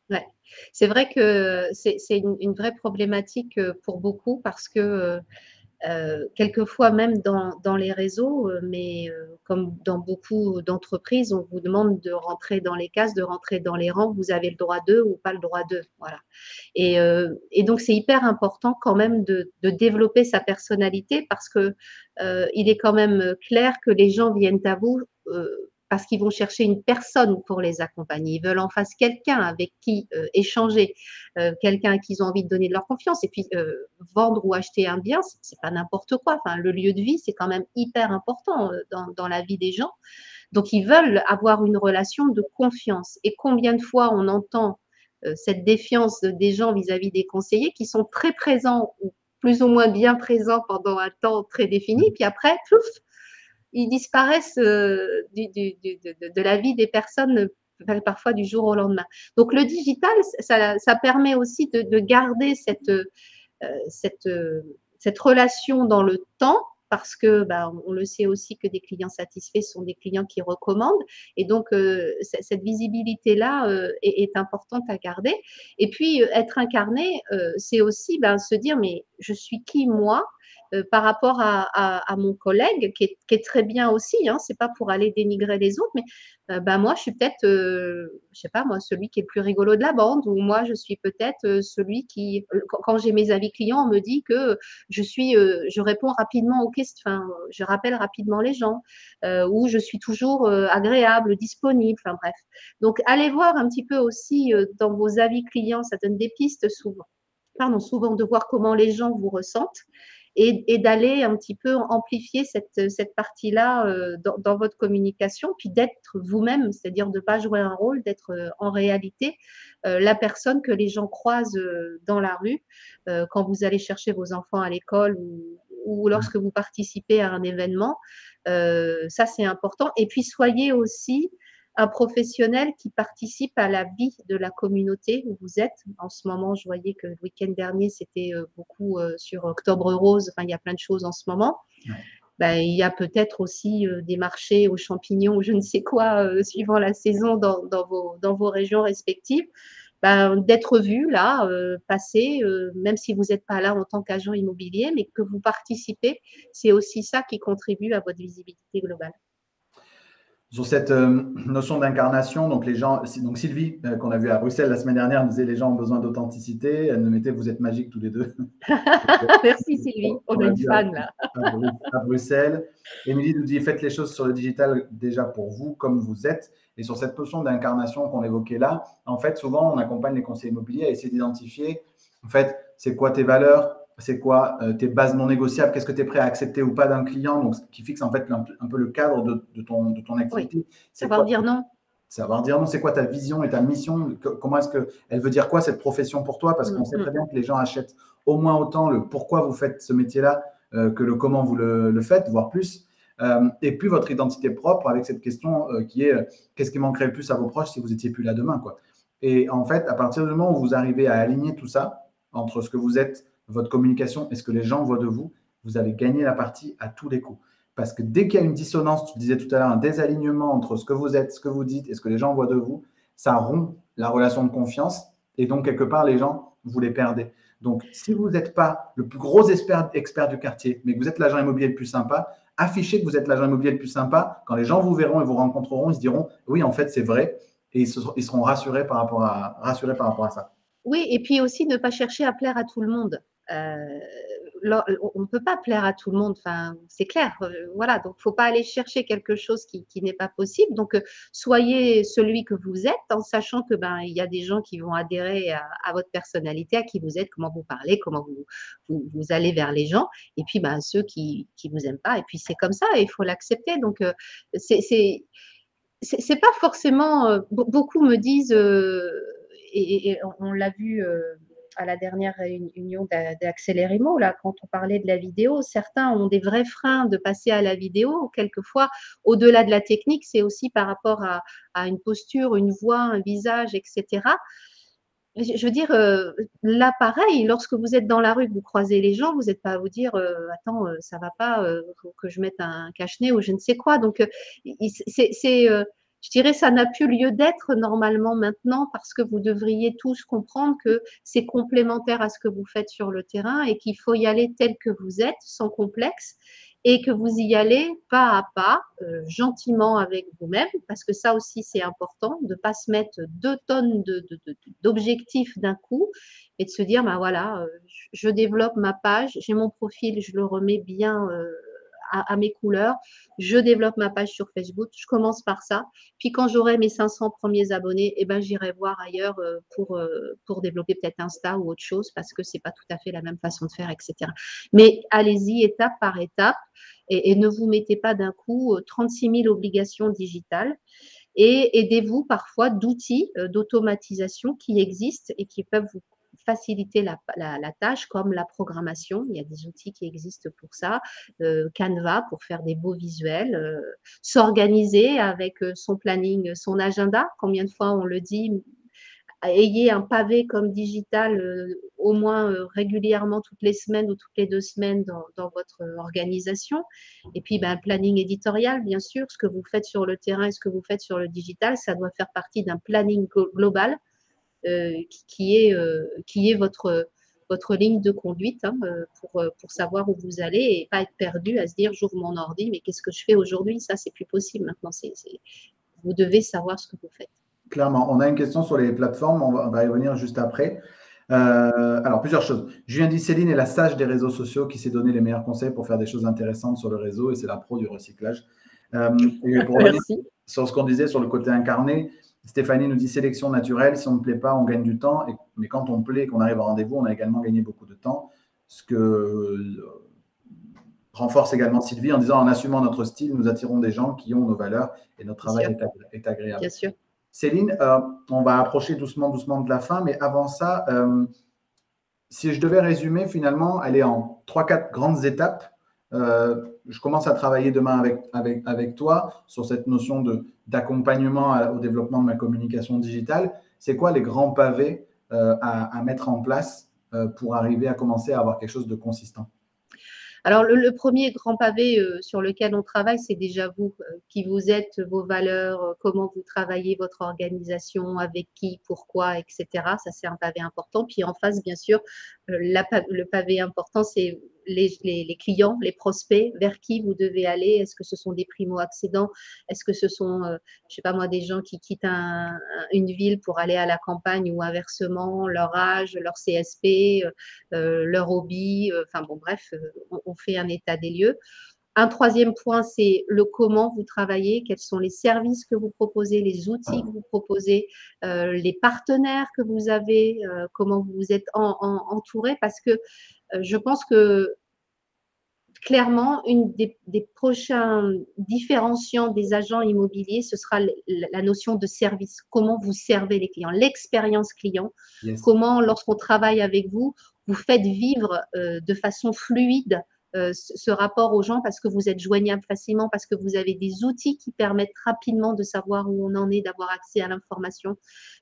Ouais. C'est vrai que c'est une vraie problématique pour beaucoup parce que quelquefois même dans les réseaux, mais comme dans beaucoup d'entreprises, on vous demande de rentrer dans les cases, de rentrer dans les rangs, vous avez le droit d'eux ou pas le droit d'eux, voilà. Et donc c'est hyper important quand même de développer sa personnalité parce que il est quand même clair que les gens viennent à vous parce qu'ils vont chercher une personne pour les accompagner. Ils veulent en face quelqu'un avec qui échanger, quelqu'un à qui ils ont envie de donner de leur confiance. Et puis, vendre ou acheter un bien, c'est pas n'importe quoi. Enfin, le lieu de vie, c'est quand même hyper important dans la vie des gens. Donc, ils veulent avoir une relation de confiance. Et combien de fois on entend cette défiance des gens vis-à-vis des conseillers qui sont très présents ou plus ou moins bien présents pendant un temps très défini, puis après, plouf, ils disparaissent de la vie des personnes parfois du jour au lendemain. Donc le digital, ça permet aussi de garder cette relation dans le temps parce que on le sait aussi que des clients satisfaits sont des clients qui recommandent et donc cette visibilité-là est importante à garder. Et puis être incarné, c'est aussi se dire mais je suis qui moi par rapport à mon collègue qui est très bien aussi, hein, c'est pas pour aller dénigrer les autres, mais moi je suis peut-être, je sais pas moi, celui qui est le plus rigolo de la bande, ou moi je suis peut-être celui qui, quand j'ai mes avis clients, on me dit que je réponds rapidement aux questions, enfin, je rappelle rapidement les gens, ou je suis toujours agréable, disponible, enfin bref. Donc allez voir un petit peu aussi dans vos avis clients, ça donne des pistes souvent de voir comment les gens vous ressentent et d'aller un petit peu amplifier cette partie-là dans votre communication, puis d'être vous-même, c'est-à-dire de ne pas jouer un rôle, d'être en réalité la personne que les gens croisent dans la rue quand vous allez chercher vos enfants à l'école ou lorsque vous participez à un événement. Ça, c'est important. Et puis, soyez aussi un professionnel qui participe à la vie de la communauté où vous êtes. En ce moment, je voyais que le week-end dernier, c'était beaucoup sur Octobre Rose. Enfin, il y a plein de choses en ce moment. Il y a peut-être aussi des marchés aux champignons ou je ne sais quoi, suivant la saison dans vos régions respectives. D'être vu là, passer, même si vous n'êtes pas là en tant qu'agent immobilier, mais que vous participez, c'est aussi ça qui contribue à votre visibilité globale. sur cette notion d'incarnation. Donc, les gens, donc Sylvie, qu'on a vu à Bruxelles la semaine dernière, nous disait les gens ont besoin d'authenticité. Elle nous mettait vous êtes magiques tous les deux. Merci Sylvie, on a une fan là. À Bruxelles. Émilie nous dit faites les choses sur le digital déjà pour vous, comme vous êtes. Et sur cette notion d'incarnation qu'on évoquait là, en fait, souvent, on accompagne les conseillers immobiliers à essayer d'identifier, en fait, c'est quoi tes valeurs, c'est quoi tes bases non négociables, qu'est-ce que tu es prêt à accepter ou pas d'un client, donc qui fixe en fait un peu le cadre de ton activité. Oui. C'est Savoir dire non. Savoir dire non, c'est quoi ta vision et ta mission, comment est-ce qu'elle veut dire quoi cette profession pour toi, parce qu'on sait très bien que les gens achètent au moins autant le pourquoi vous faites ce métier-là que le comment vous le faites, voire plus. Et puis votre identité propre avec cette question qui est qu'est-ce qui manquerait le plus à vos proches si vous n'étiez plus là demain, quoi. Et en fait, à partir du moment où vous arrivez à aligner tout ça entre ce que vous êtes, votre communication et ce que les gens voient de vous, vous avez gagné la partie à tous les coups. Parce que dès qu'il y a une dissonance, tu disais tout à l'heure, un désalignement entre ce que vous êtes, ce que vous dites et ce que les gens voient de vous, ça rompt la relation de confiance. Et donc, quelque part, les gens, vous les perdez. Donc, si vous n'êtes pas le plus gros expert du quartier, mais que vous êtes l'agent immobilier le plus sympa, affichez que vous êtes l'agent immobilier le plus sympa. Quand les gens vous verront et vous rencontreront, ils se diront oui, en fait, c'est vrai. Et ils seront rassurés par rapport à ça. Oui, et puis aussi ne pas chercher à plaire à tout le monde. On ne peut pas plaire à tout le monde, enfin, c'est clair. Voilà, donc il ne faut pas aller chercher quelque chose qui n'est pas possible. Donc, soyez celui que vous êtes en sachant que il y a des gens qui vont adhérer à votre personnalité, à qui vous êtes, comment vous parlez, comment vous allez vers les gens. Et puis, ceux qui ne vous aiment pas. Et puis, c'est comme ça, il faut l'accepter. Donc, c'est pas forcément. Beaucoup me disent, et on l'a vu à la dernière réunion d'Accélérimo, là, quand on parlait de la vidéo, certains ont des vrais freins de passer à la vidéo. Quelquefois, au-delà de la technique, c'est aussi par rapport à une posture, une voix, un visage, etc. Je veux dire, là, pareil, lorsque vous êtes dans la rue, que vous croisez les gens, vous n'êtes pas à vous dire attends, ça va pas, faut que je mette un cache-nez ou je ne sais quoi. Donc, je dirais, ça n'a plus lieu d'être normalement maintenant parce que vous devriez tous comprendre que c'est complémentaire à ce que vous faites sur le terrain et qu'il faut y aller tel que vous êtes, sans complexe, et que vous y allez pas à pas, gentiment avec vous-même, parce que ça aussi c'est important, de ne pas se mettre 2 tonnes d'objectifs d'un coup et de se dire, voilà, je développe ma page, j'ai mon profil, je le remets bien à mes couleurs, je développe ma page sur Facebook, je commence par ça, puis quand j'aurai mes 500 premiers abonnés, j'irai voir ailleurs pour développer peut-être Insta ou autre chose, parce que ce n'est pas tout à fait la même façon de faire, etc. Mais allez-y étape par étape et ne vous mettez pas d'un coup 36 000 obligations digitales et aidez-vous parfois d'outils d'automatisation qui existent et qui peuvent vous faciliter la tâche, comme la programmation. Il y a des outils qui existent pour ça. Canva pour faire des beaux visuels. S'organiser avec son planning, son agenda. Combien de fois on le dit, ayez un pavé comme digital au moins régulièrement toutes les semaines ou toutes les 2 semaines dans votre organisation. Et puis, un planning éditorial, bien sûr. Ce que vous faites sur le terrain et ce que vous faites sur le digital, ça doit faire partie d'un planning global qui est votre ligne de conduite pour savoir où vous allez et pas être perdu à se dire j'ouvre mon ordi, mais qu'est-ce que je fais aujourd'hui? Ça, c'est plus possible maintenant. Vous devez savoir ce que vous faites. Clairement, on a une question sur les plateformes, on va y revenir juste après. Alors, plusieurs choses. Julien dit Céline est la sage des réseaux sociaux qui s'est donné les meilleurs conseils pour faire des choses intéressantes sur le réseau et c'est la pro du recyclage. Et pour revenir sur ce qu'on disait sur le côté incarné, Stéphanie nous dit sélection naturelle, si on ne plaît pas, on gagne du temps, mais quand on plaît et qu'on arrive à rendez-vous, on a également gagné beaucoup de temps. Ce que renforce également Sylvie en disant en assumant notre style, nous attirons des gens qui ont nos valeurs et notre travail est agréable. Bien sûr. Céline, on va approcher doucement de la fin, mais avant ça, si je devais résumer, finalement, elle est en 3-4 grandes étapes. Je commence à travailler demain avec toi sur cette notion d'accompagnement au développement de ma communication digitale. C'est quoi les grands pavés à mettre en place pour arriver à commencer à avoir quelque chose de consistant? Alors, le premier grand pavé sur lequel on travaille, c'est déjà vous, qui vous êtes, vos valeurs, comment vous travaillez votre organisation, avec qui, pourquoi, etc. Ça, c'est un pavé important. Puis en face, bien sûr, le pavé important, c'est les clients, les prospects, vers qui vous devez aller. Est-ce que ce sont des primo-accédants? Est-ce que ce sont, je sais pas moi, des gens qui quittent une ville pour aller à la campagne ou inversement, leur âge, leur CSP, leur hobby, enfin bon, bref, on fait un état des lieux. Un troisième point, c'est le comment vous travaillez, quels sont les services que vous proposez, les outils que vous proposez, les partenaires que vous avez, comment vous êtes entouré, parce que je pense que clairement, une des prochains différenciants des agents immobiliers, ce sera la notion de service. Comment vous servez les clients, l'expérience client, Yes. comment, lorsqu'on travaille avec vous, vous faites vivre de façon fluide ce rapport aux gens parce que vous êtes joignable facilement, parce que vous avez des outils qui permettent rapidement de savoir où on en est, d'avoir accès à l'information,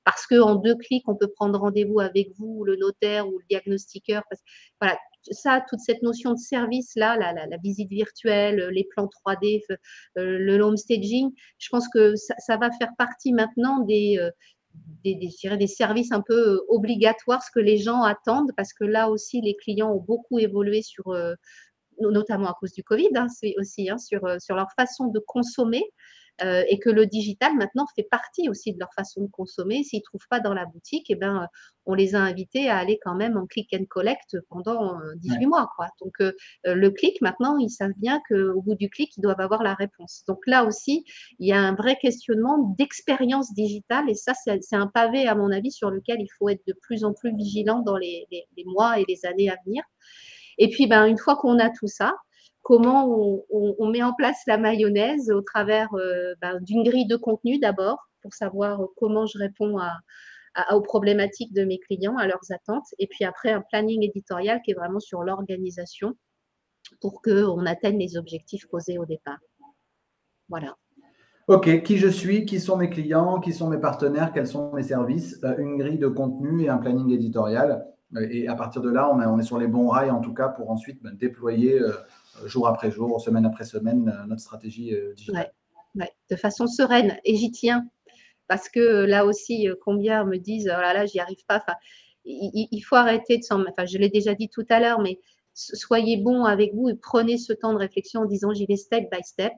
parce qu'en 2 clics, on peut prendre rendez-vous avec vous, le notaire ou le diagnostiqueur. Voilà, ça, toute cette notion de service-là, la visite virtuelle, les plans 3D, le home staging, je pense que ça va faire partie maintenant je dirais des services un peu obligatoires, ce que les gens attendent, parce que là aussi, les clients ont beaucoup évolué sur, notamment à cause du Covid, hein, c'est aussi hein, sur leur façon de consommer et que le digital maintenant fait partie aussi de leur façon de consommer. S'ils ne trouvent pas dans la boutique, eh ben, on les a invités à aller quand même en click and collect pendant 18 mois. Quoi. Donc le clic, maintenant, ils savent bien qu'au bout du clic, ils doivent avoir la réponse. Donc là aussi, il y a un vrai questionnement d'expérience digitale et ça, c'est un pavé, à mon avis, sur lequel il faut être de plus en plus vigilant dans les mois et les années à venir. Et puis, ben, une fois qu'on a tout ça, comment on met en place la mayonnaise au travers d'une grille de contenu d'abord, pour savoir comment je réponds aux problématiques de mes clients, à leurs attentes, et puis après un planning éditorial qui est vraiment sur l'organisation pour qu'on atteigne les objectifs posés au départ. Voilà. Ok, qui je suis, qui sont mes clients, qui sont mes partenaires, quels sont mes services, une grille de contenu et un planning éditorial. Et à partir de là, on est sur les bons rails, en tout cas, pour ensuite déployer jour après jour, semaine après semaine, notre stratégie digitale. Ouais, de façon sereine. Et j'y tiens. Parce que là aussi, combien me disent, oh là là, j'y arrive pas. Enfin, il faut arrêter de s'en. Enfin, je l'ai déjà dit tout à l'heure, mais soyez bon avec vous et prenez ce temps de réflexion en disant j'y vais step by step.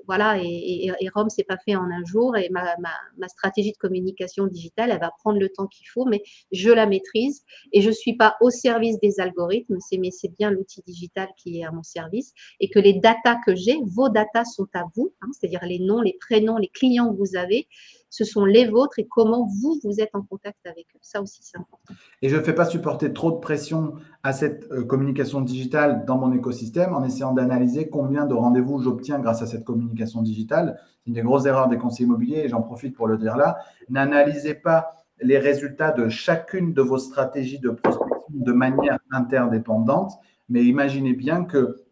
Voilà, et Rome, c'est pas fait en un jour. Et ma stratégie de communication digitale, elle va prendre le temps qu'il faut, mais je la maîtrise et je suis pas au service des algorithmes. Mais c'est bien l'outil digital qui est à mon service et que les datas que j'ai, vos datas sont à vous, hein, c'est-à-dire les noms, les prénoms, les clients que vous avez. Ce sont les vôtres et comment vous êtes en contact avec eux. Ça aussi, c'est important. Et je ne fais pas supporter trop de pression à cette communication digitale dans mon écosystème en essayant d'analyser combien de rendez-vous j'obtiens grâce à cette communication digitale. C'est une des grosses erreurs des conseillers immobiliers et j'en profite pour le dire là. N'analysez pas les résultats de chacune de vos stratégies de prospection de manière interdépendante, mais imaginez bien que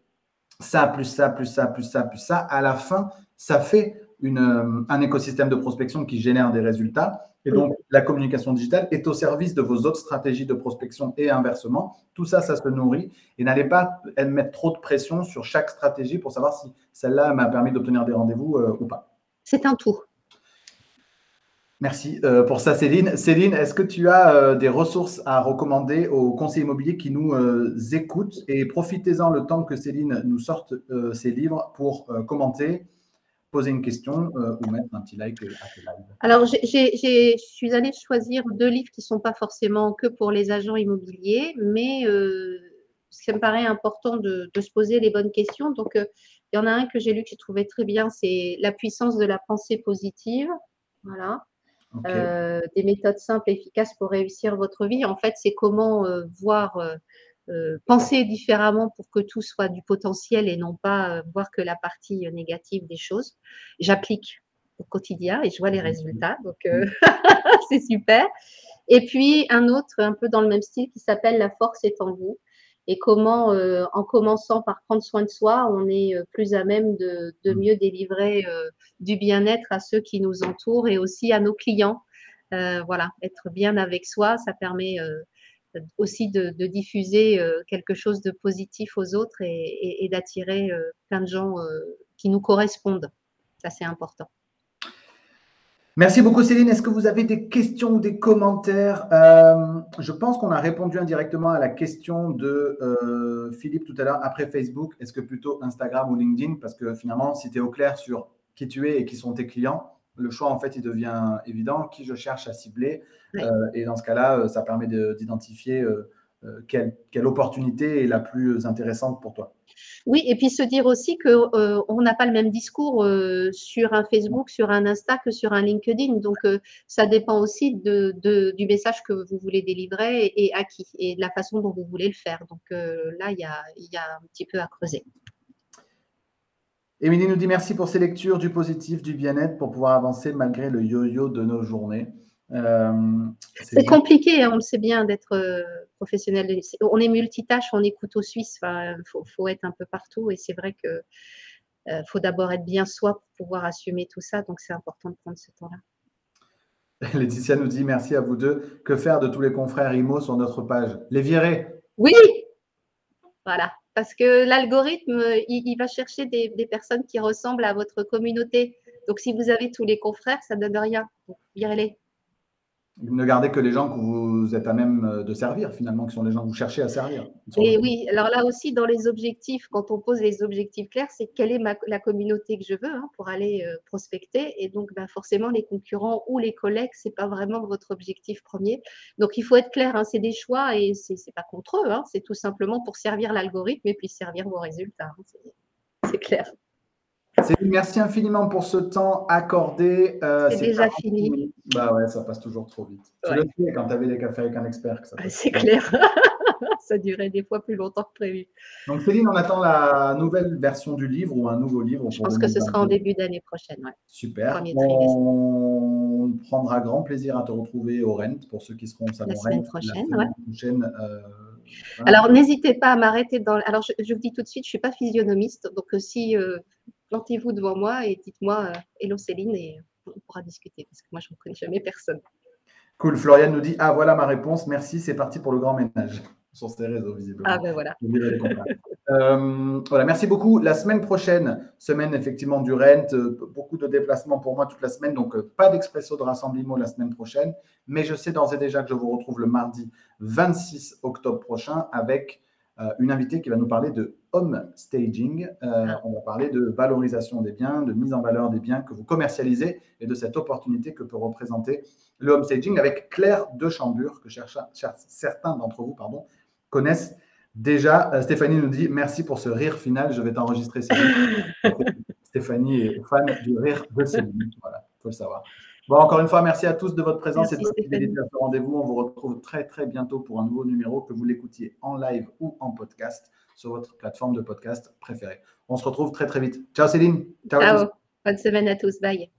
ça, plus ça, plus ça, plus ça, plus ça, à la fin, ça fait un écosystème de prospection qui génère des résultats. Et donc, la communication digitale est au service de vos autres stratégies de prospection et inversement. Tout ça, ça se nourrit. Et n'allez pas mettre trop de pression sur chaque stratégie pour savoir si celle-là m'a permis d'obtenir des rendez-vous ou pas. C'est un tout. Merci pour ça, Céline. Céline, est-ce que tu as des ressources à recommander aux conseillers immobiliers qui nous écoutent? Et profitez-en le temps que Céline nous sorte ses livres pour commenter, poser une question ou mettre un petit like à ce live. Alors, je suis allée choisir 2 livres qui ne sont pas forcément que pour les agents immobiliers, mais ça me paraît important de se poser les bonnes questions. Donc, il y en a un que j'ai lu que j'ai trouvé très bien, c'est « La puissance de la pensée positive ». Voilà. Okay. Des méthodes simples et efficaces pour réussir votre vie. En fait, c'est comment penser différemment pour que tout soit du potentiel et non pas voir que la partie négative des choses. J'applique au quotidien et je vois les résultats, donc c'est super. Et puis un autre, un peu dans le même style, qui s'appelle « La force est en vous ». Et comment, en commençant par prendre soin de soi, on est plus à même de mieux délivrer du bien-être à ceux qui nous entourent et aussi à nos clients. Voilà, être bien avec soi, ça permet aussi de diffuser quelque chose de positif aux autres et d'attirer plein de gens qui nous correspondent. Ça, c'est important. Merci beaucoup Céline. Est-ce que vous avez des questions ou des commentaires? Je pense qu'on a répondu indirectement à la question de Philippe tout à l'heure après Facebook. Est-ce que plutôt Instagram ou LinkedIn? Parce que finalement, si tu es au clair sur qui tu es et qui sont tes clients, le choix en fait il devient évident. Qui je cherche à cibler? Oui. Et dans ce cas-là, ça permet d'identifier quelle opportunité est la plus intéressante pour toi. Oui, et puis se dire aussi qu'on n'a pas le même discours sur un Facebook, sur un Insta que sur un LinkedIn. Donc, ça dépend aussi du message que vous voulez délivrer et à qui, et de la façon dont vous voulez le faire. Donc là, il y a un petit peu à creuser. Émilie nous dit merci pour ces lectures du positif, du bien-être pour pouvoir avancer malgré le yo-yo de nos journées. C'est compliqué, hein, on le sait bien, d'être professionnel. On est multitâche, on est couteau suisse. Enfin, faut être un peu partout. Et c'est vrai que faut d'abord être bien soi pour pouvoir assumer tout ça. Donc, c'est important de prendre ce temps-là. Laetitia nous dit merci à vous deux. Que faire de tous les confrères IMO sur notre page? Les virer? Oui, voilà. Parce que l'algorithme, il va chercher des personnes qui ressemblent à votre communauté. Donc, si vous avez tous les confrères, ça ne donne rien. Donc, virez-les. Ne gardez que les gens que vous êtes à même de servir, finalement, qui sont les gens que vous cherchez à servir. Et oui, alors là aussi, dans les objectifs, quand on pose les objectifs clairs, c'est quelle est la communauté que je veux pour aller prospecter. Et donc, forcément, les concurrents ou les collègues, ce n'est pas vraiment votre objectif premier. Donc, il faut être clair, hein, c'est des choix et ce n'est pas contre eux. Hein, c'est tout simplement pour servir l'algorithme et puis servir vos résultats. Hein, c'est clair. Céline, merci infiniment pour ce temps accordé. C'est déjà fini. Bah ouais, ça passe toujours trop vite. Tu le sais quand tu avais des cafés avec un expert que ça passe. C'est clair. Ça durait des fois plus longtemps que prévu. Donc Céline, on attend la nouvelle version du livre ou un nouveau livre. Je pense que ce sera en début d'année prochaine. Ouais. Super. On prendra grand plaisir à te retrouver au Rent pour ceux qui seront au salon la semaine prochaine. La semaine prochaine. Alors, n'hésitez pas à m'arrêter dans. Alors, je vous dis tout de suite, je ne suis pas physionomiste. Donc, si plantez-vous devant moi et dites-moi hello Céline et on pourra discuter parce que moi, je ne connais jamais personne. Cool. Floriane nous dit ah, voilà ma réponse. Merci, c'est parti pour le grand ménage. Sur ces réseaux, visiblement. Ah ben voilà. Voilà, merci beaucoup. La semaine prochaine, semaine effectivement du Rent, beaucoup de déplacements pour moi toute la semaine, donc pas d'expresso de rassemblement la semaine prochaine, mais je sais d'ores et déjà que je vous retrouve le mardi 26 octobre prochain avec une invitée qui va nous parler de home staging. On va parler de valorisation des biens, de mise en valeur des biens que vous commercialisez et de cette opportunité que peut représenter le home staging avec Claire Dechambure, que certains d'entre vous connaissent déjà. Stéphanie nous dit merci pour ce rire final, je vais t'enregistrer. Stéphanie est fan du rire de Céline. Voilà, il faut le savoir. Bon, encore une fois, merci à tous de votre présence et de votre fidélité à ce rendez-vous. On vous retrouve très, très bientôt pour un nouveau numéro, que vous l'écoutiez en live ou en podcast sur votre plateforme de podcast préférée. On se retrouve très, très vite. Ciao Céline. Ciao. Bonne semaine à tous. Bye.